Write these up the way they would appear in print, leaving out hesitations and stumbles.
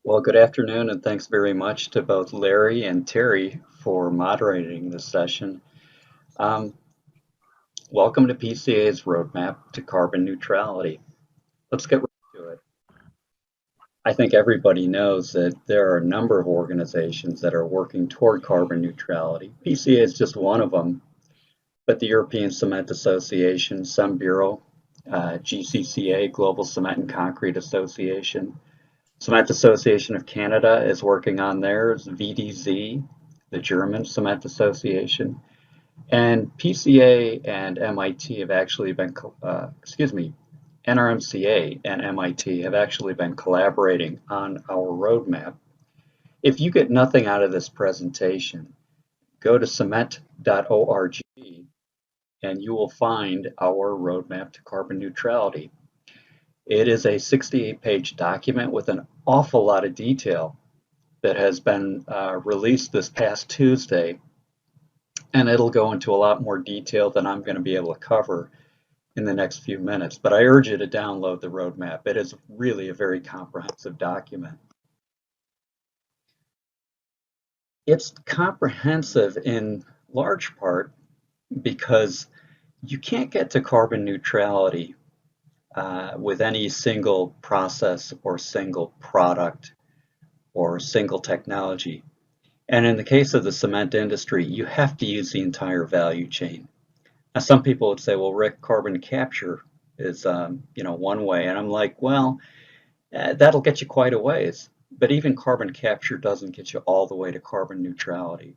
Well, good afternoon, and thanks very much to both Larry and Terry for moderating this session. Um, Welcome to PCA's roadmap to carbon neutrality. Let's get right to it. I think everybody knows that there are a number of organizations that are working toward carbon neutrality. PCA is just one of them, but the European Cement Association, Some Bureau, GCCA, Global Cement and Concrete Association, Cement Association of Canada is working on theirs, VDZ, the German Cement Association, and PCA and MIT have actually been, NRMCA and MIT have actually been collaborating on our roadmap. If you get nothing out of this presentation, go to cement.org and you will find our roadmap to carbon neutrality. It is a 68-page document with an awful lot of detail that has been released this past Tuesday, and it'll go into a lot more detail than I'm going to be able to cover in the next few minutes. But I urge you to download the roadmap. It is really a very comprehensive document. It's comprehensive in large part because you can't get to carbon neutrality with any single process or single product or single technology. And in the case of the cement industry, you have to use the entire value chain. Now, some people would say, well, Rick, carbon capture is, one way. And I'm like, well, that'll get you quite a ways. But even carbon capture doesn't get you all the way to carbon neutrality.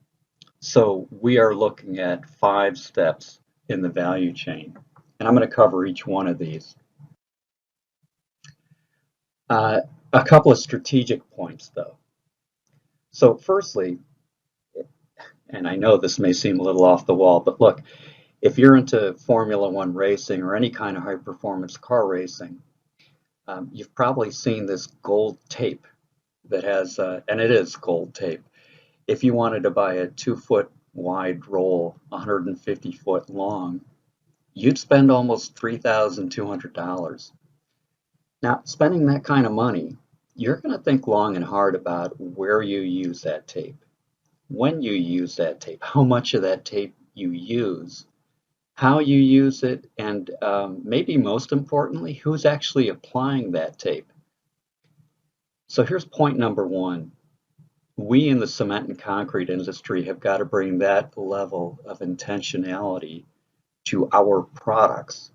So we are looking at 5 steps in the value chain. And I'm going to cover each one of these. A couple of strategic points, though. So firstly, and I know this may seem a little off the wall, but look, if you're into Formula One racing or any kind of high performance car racing, you've probably seen this gold tape that has, and it is gold tape. If you wanted to buy a 2-foot wide roll, 150-foot long, you'd spend almost $3,200. Now, spending that kind of money, you're going to think long and hard about where you use that tape, when you use that tape, how much of that tape you use, how you use it, and maybe most importantly, who's actually applying that tape. So here's point number 1. We in the cement and concrete industry have got to bring that level of intentionality to our products,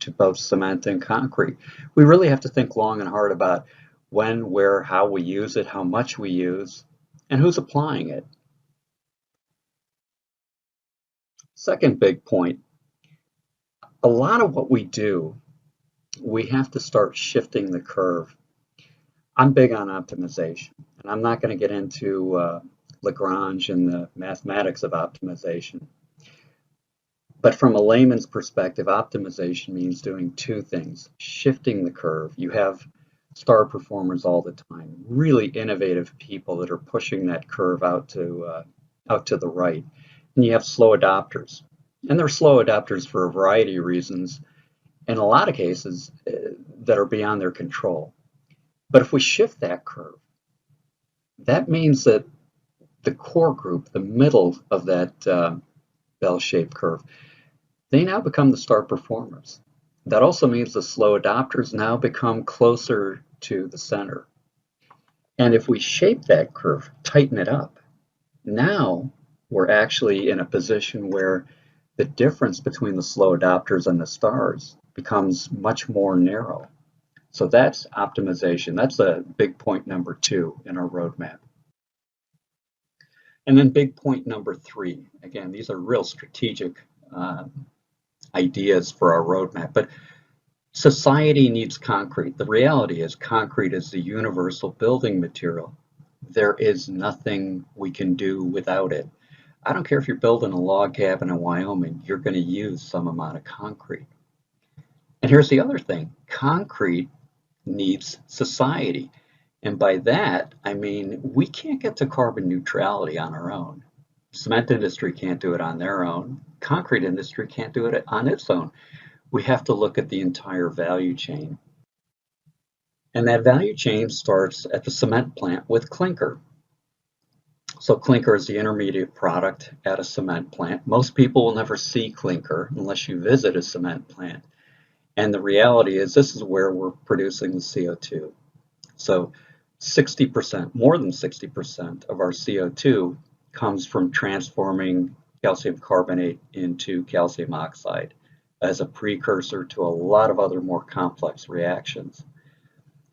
to both cement and concrete. We really have to think long and hard about when, where, how we use it, how much we use, and who's applying it. Second big point, a lot of what we do, we have to start shifting the curve. I'm big on optimization, and I'm not going to get into Lagrange and the mathematics of optimization. But from a layman's perspective, optimization means doing 2 things. Shifting the curve. You have star performers all the time, really innovative people that are pushing that curve out to the right. And you have slow adopters. And they're slow adopters for a variety of reasons, in a lot of cases that are beyond their control. But if we shift that curve, that means that the core group, the middle of that bell-shaped curve, they now become the star performers. That also means the slow adopters now become closer to the center. And if we shape that curve, tighten it up, now we're actually in a position where the difference between the slow adopters and the stars becomes much more narrow. So that's optimization. That's a big point number 2 in our roadmap. And then big point number 3, again, these are real strategic ideas for our roadmap, but society needs concrete. The reality is concrete is the universal building material. There is nothing we can do without it. I don't care if you're building a log cabin in Wyoming, you're going to use some amount of concrete. And here's the other thing, concrete needs society. And by that, I mean, we can't get to carbon neutrality on our own. Cement industry can't do it on their own. Concrete industry can't do it on its own. We have to look at the entire value chain. And that value chain starts at the cement plant with clinker. So clinker is the intermediate product at a cement plant. Most people will never see clinker unless you visit a cement plant. And the reality is this is where we're producing the CO2. So 60%, more than 60% of our CO2 comes from transforming calcium carbonate into calcium oxide as a precursor to a lot of other more complex reactions.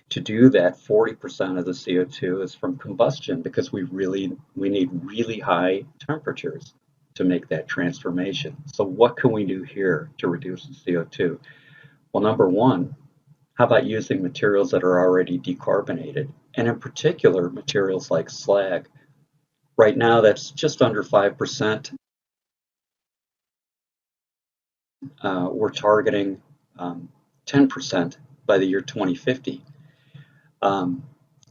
To do that, 40% of the CO2 is from combustion because we need really high temperatures to make that transformation. So what can we do here to reduce the CO2? Well, number one, how about using materials that are already decarbonated? And in particular, materials like slag. Right now, that's just under 5%. We're targeting 10% by the year 2050.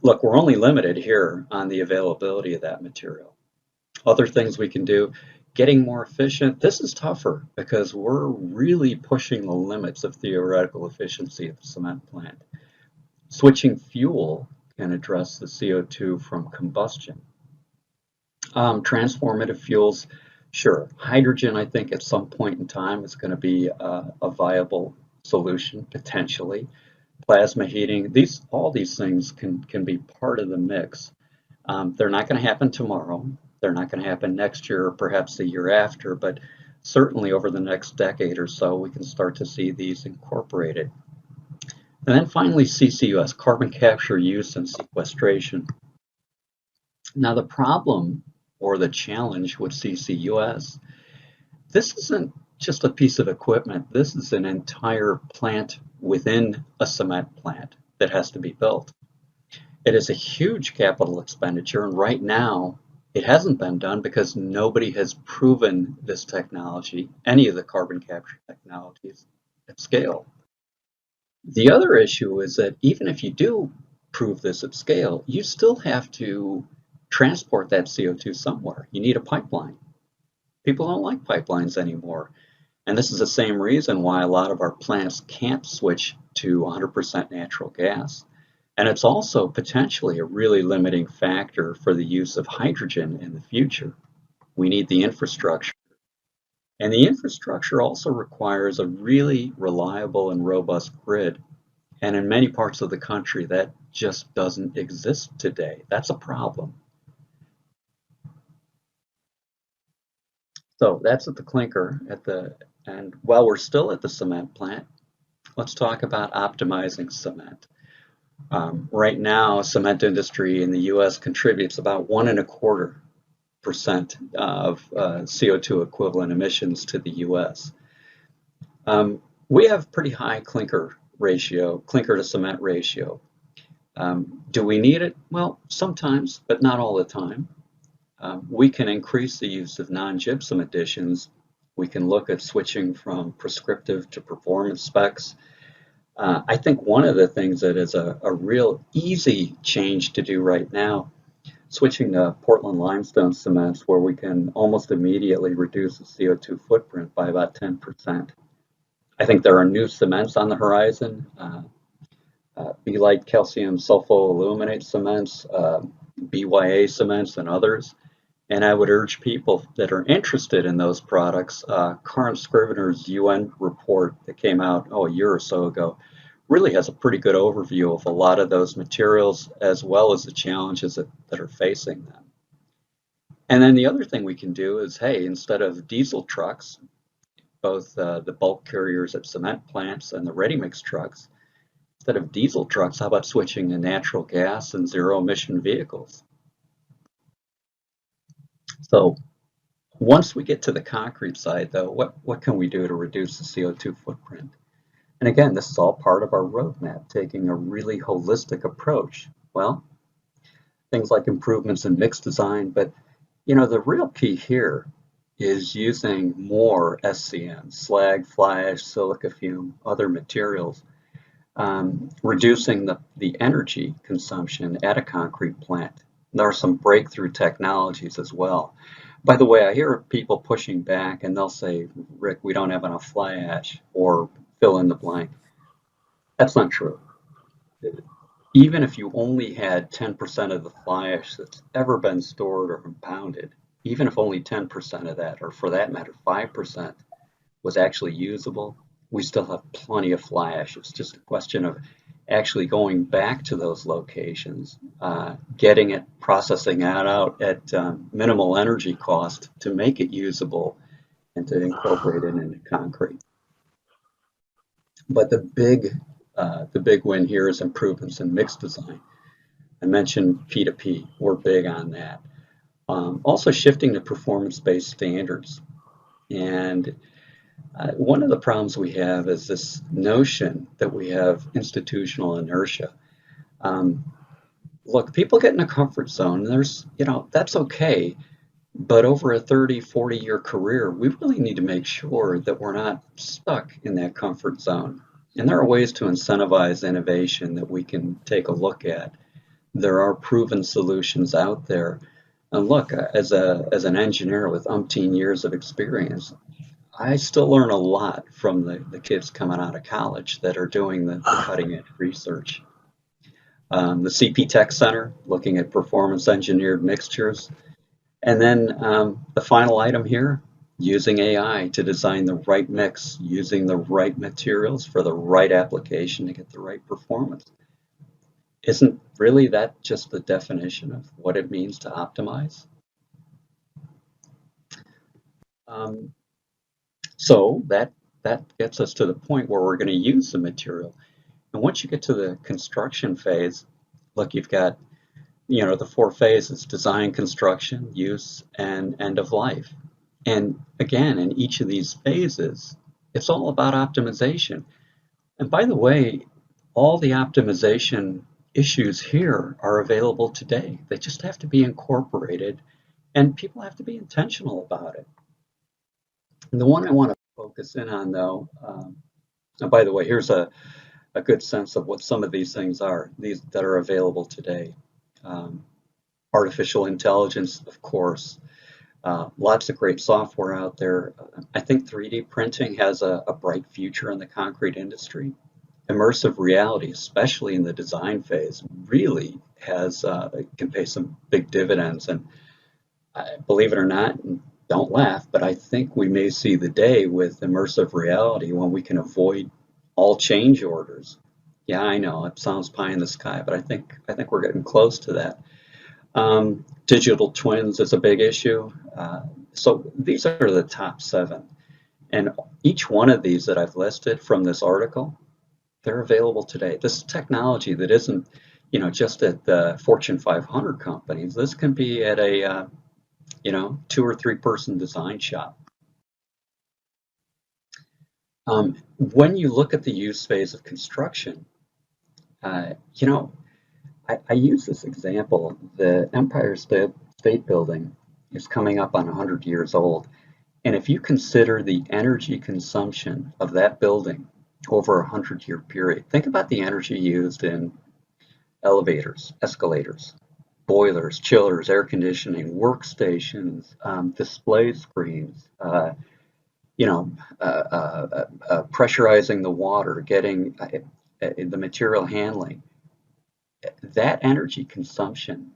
Look, we're only limited here on the availability of that material. Other things we can do, getting more efficient. This is tougher because we're really pushing the limits of theoretical efficiency at the cement plant. Switching fuel can address the CO2 from combustion. Transformative fuels, sure. Hydrogen, I think at some point in time is going to be a viable solution, potentially. Plasma heating, all these things can be part of the mix. They're not going to happen tomorrow. They're not going to happen next year or perhaps the year after, but certainly over the next decade or so, we can start to see these incorporated. And then finally, CCUS, carbon capture, use, and sequestration. Now, the problem or the challenge with CCUS, this isn't just a piece of equipment. This is an entire plant within a cement plant that has to be built. It is a huge capital expenditure, and right now it hasn't been done because nobody has proven this technology, any of the carbon capture technologies, at scale. The other issue is that even if you do prove this at scale, you still have to transport that CO2 somewhere. You need a pipeline. People don't like pipelines anymore. And this is the same reason why a lot of our plants can't switch to 100% natural gas. And it's also potentially a really limiting factor for the use of hydrogen in the future. We need the infrastructure. And the infrastructure also requires a really reliable and robust grid. And in many parts of the country, that just doesn't exist today. That's a problem. So that's at the clinker, and while we're still at the cement plant, let's talk about optimizing cement. Right now, cement industry in the U.S. contributes about 1.25% of CO2 equivalent emissions to the U.S. We have pretty high clinker to cement ratio. Do we need it? Well, sometimes, but not all the time. We can increase the use of non-gypsum additions. We can look at switching from prescriptive to performance specs. I think one of the things that is a real easy change to do right now, switching to Portland limestone cements where we can almost immediately reduce the CO2 footprint by about 10%. I think there are new cements on the horizon, B-Light calcium sulfoaluminate cements, BYA cements, and others. And I would urge people that are interested in those products, Karen Scrivener's UN report that came out a year or so ago really has a pretty good overview of a lot of those materials as well as the challenges that are facing them. And then the other thing we can do is, hey, instead of diesel trucks, both the bulk carriers at cement plants and the ready-mix trucks, instead of diesel trucks, how about switching to natural gas and zero-emission vehicles? So once we get to the concrete side, though, what can we do to reduce the CO2 footprint? And again, this is all part of our roadmap, taking a really holistic approach. Well, things like improvements in mix design, but the real key here is using more SCM, slag, fly ash, silica fume, other materials, reducing the energy consumption at a concrete plant. There are some breakthrough technologies as well. By the way, I hear people pushing back and they'll say, Rick, we don't have enough fly ash, or fill in the blank. That's not true. Even if you only had 10% of the fly ash that's ever been stored or impounded, even if only 10% of that, or for that matter, 5% was actually usable, we still have plenty of fly ash. It's just a question of actually going back to those locations, getting it, processing that out at minimal energy cost to make it usable and to incorporate it into concrete. But the big win here is improvements in mix design. I mentioned P2P. We're big on that. Also shifting to performance-based standards. And one of the problems we have is this notion that we have institutional inertia. Um, Look, people get in a comfort zone. There's, that's okay. But over a 30, 40-year career, we really need to make sure that we're not stuck in that comfort zone. And there are ways to incentivize innovation that we can take a look at. There are proven solutions out there. And look, as an engineer with umpteen years of experience, I still learn a lot from the kids coming out of college that are doing the cutting edge research. The CP Tech Center, looking at performance engineered mixtures. And then the final item here, using AI to design the right mix, using the right materials for the right application to get the right performance. Isn't really that just the definition of what it means to optimize? Um, so that gets us to the point where we're going to use the material. And once you get to the construction phase, look, you've got the four phases: design, construction, use, and end of life. And again, in each of these phases, it's all about optimization. And by the way, all the optimization issues here are available today. They just have to be incorporated, and people have to be intentional about it. And the one I want to focus in on, though, and by the way, here's a good sense of what some of these things are, these that are available today. Um, Artificial intelligence, of course, lots of great software out there. I think 3D printing has a bright future in the concrete industry. Immersive reality, especially in the design phase, really can pay some big dividends. And believe it or not, don't laugh, but I think we may see the day with immersive reality when we can avoid all change orders. Yeah, I know it sounds pie in the sky, but I think we're getting close to that. Digital twins is a big issue. So these are the top 7. And each one of these that I've listed from this article, they're available today. This is technology that isn't, just at the Fortune 500 companies. This can be at a, 2 or 3 person design shop. When you look at the use phase of construction, uh, you know, I use this example. The Empire State Building is coming up on 100 years old. And if you consider the energy consumption of that building over a 100-year period, think about the energy used in elevators, escalators, boilers, chillers, air conditioning, workstations, display screens, pressurizing the water, getting the material handling. That energy consumption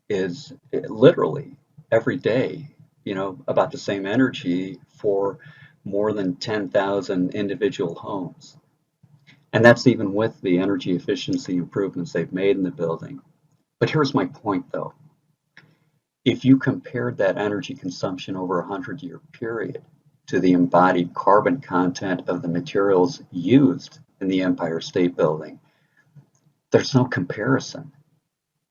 is literally every day, about the same energy for more than 10,000 individual homes. And that's even with the energy efficiency improvements they've made in the building. But here's my point though. If you compared that energy consumption over a 100-year period to the embodied carbon content of the materials used in the Empire State Building, there's no comparison.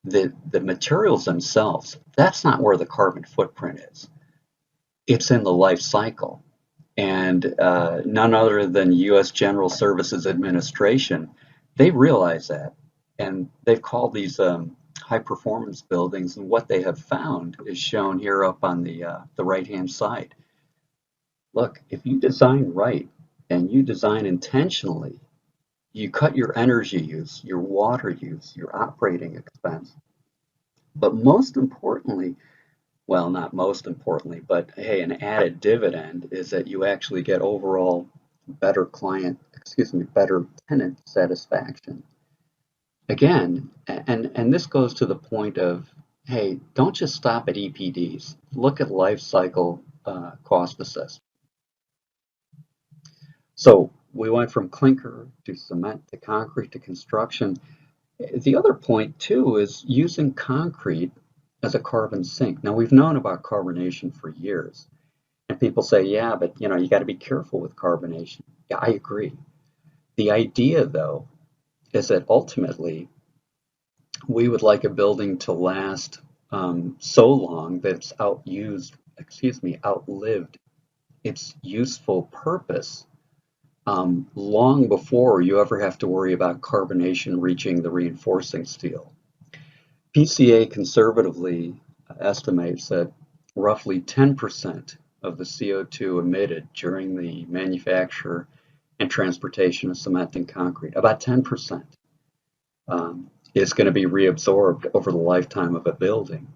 The materials themselves, that's not where the carbon footprint is. It's in the life cycle. And none other than U.S. General Services Administration, they realize that. And they've called these high performance buildings, and what they have found is shown here up on the right-hand side. Look, if you design right and you design intentionally, you cut your energy use, your water use, your operating expense. But most importantly, well, not most importantly, but hey, an added dividend is that you actually get overall better better tenant satisfaction. Again, and this goes to the point of, hey, don't just stop at EPDs. Look at life cycle cost assessment. So we went from clinker to cement to concrete to construction. The other point too is using concrete as a carbon sink. Now we've known about carbonation for years, and people say, yeah, but you got to be careful with carbonation. Yeah, I agree. The idea though is that ultimately we would like a building to last so long that it's outlived its useful purpose long before you ever have to worry about carbonation reaching the reinforcing steel. PCA conservatively estimates that roughly 10% of the CO2 emitted during the manufacture and transportation of cement and concrete, about 10%, is going to be reabsorbed over the lifetime of a building.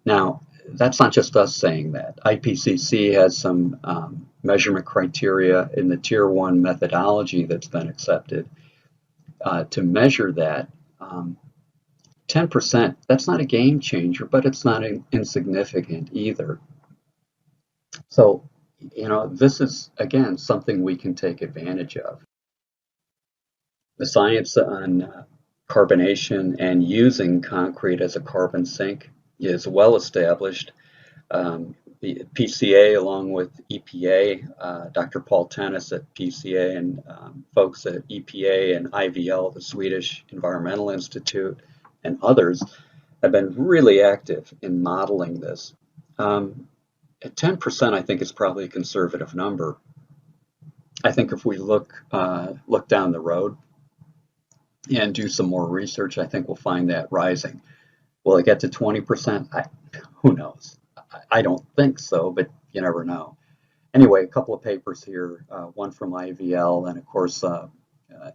Now, that's not just us saying that. IPCC has some measurement criteria in the Tier 1 methodology that's been accepted to measure that. 10%, that's not a game changer, but it's not insignificant either. So, this is, again, something we can take advantage of. The science on carbonation and using concrete as a carbon sink is well established. The PCA, along with EPA, Dr. Paul Tennis at PCA, and folks at EPA and IVL, the Swedish Environmental Institute, and others have been really active in modeling this. At 10%, I think is probably a conservative number. I think if we look down the road and do some more research, I think we'll find that rising. Will it get to 20%? Who knows? I don't think so, but you never know. Anyway, a couple of papers here, one from IVL and of course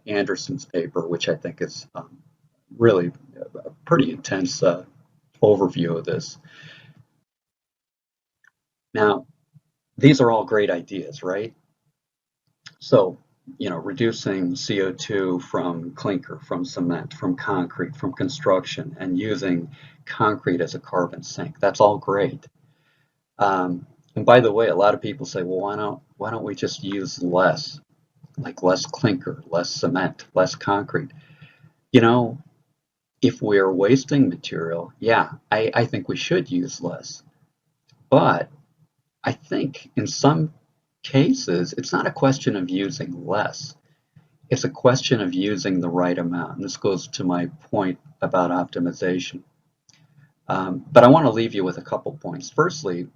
Anderson's paper, which I think is really a pretty intense overview of this. Now, these are all great ideas, right? So, reducing CO2 from clinker, from cement, from concrete, from construction, and using concrete as a carbon sink. That's all great. And by the way, a lot of people say, well, why don't we just use less, like less clinker, less cement, less concrete? If we're wasting material, yeah, I think we should use less. But I think in some cases, it's not a question of using less. It's a question of using the right amount. And this goes to my point about optimization. But I want to leave you with a couple points. Firstly,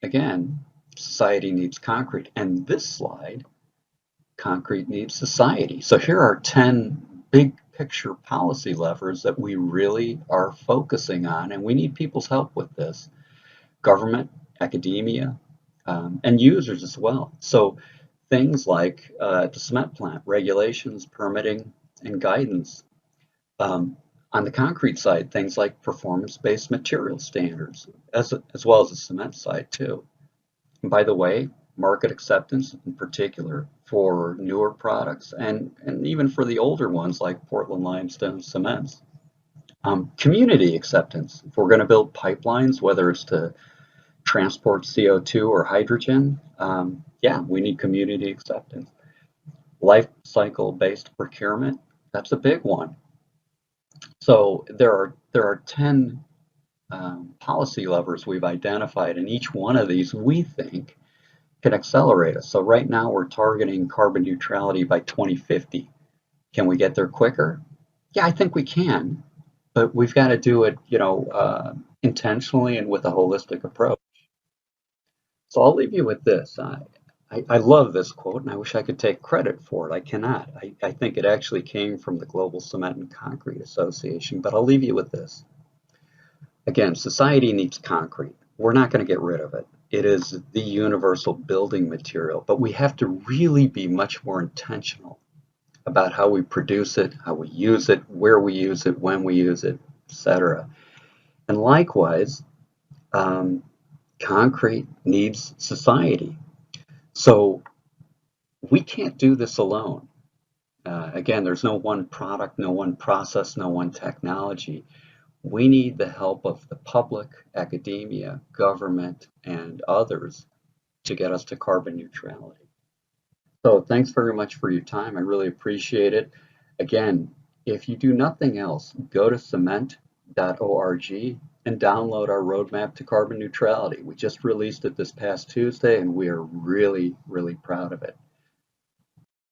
again, society needs concrete. And this slide, concrete needs society. So here are 10 big picture policy levers that we really are focusing on, and we need people's help with this. Government, academia, and users as well. So things like the cement plant, regulations, permitting, and guidance. On the concrete side, things like performance-based material standards, as well as the cement side too. And by the way, market acceptance in particular for newer products and even for the older ones like Portland limestone cements. Community acceptance. If we're going to build pipelines, whether it's to transport CO2 or hydrogen, yeah, we need community acceptance. Life cycle based procurement, that's a big one. So there are 10 policy levers we've identified, and each one of these we think can accelerate us. So right now we're targeting carbon neutrality by 2050. Can we get there quicker? Yeah, I think we can, but we've got to do it, intentionally and with a holistic approach. So I'll leave you with this. I love this quote, and I wish I could take credit for it. I cannot. I think it actually came from the Global Cement and Concrete Association, but I'll leave you with this. Again, society needs concrete. We're not going to get rid of it. It is the universal building material, but we have to really be much more intentional about how we produce it, how we use it, where we use it, when we use it, etc. And likewise, concrete needs society. So we can't do this alone. Again, there's no one product, no one process, no one technology. We need the help of the public, academia, government, and others to get us to carbon neutrality. So thanks very much for your time. I really appreciate it. Again, if you do nothing else, go to cement.org and download our roadmap to carbon neutrality. We just released it this past Tuesday, and we are really, really proud of it.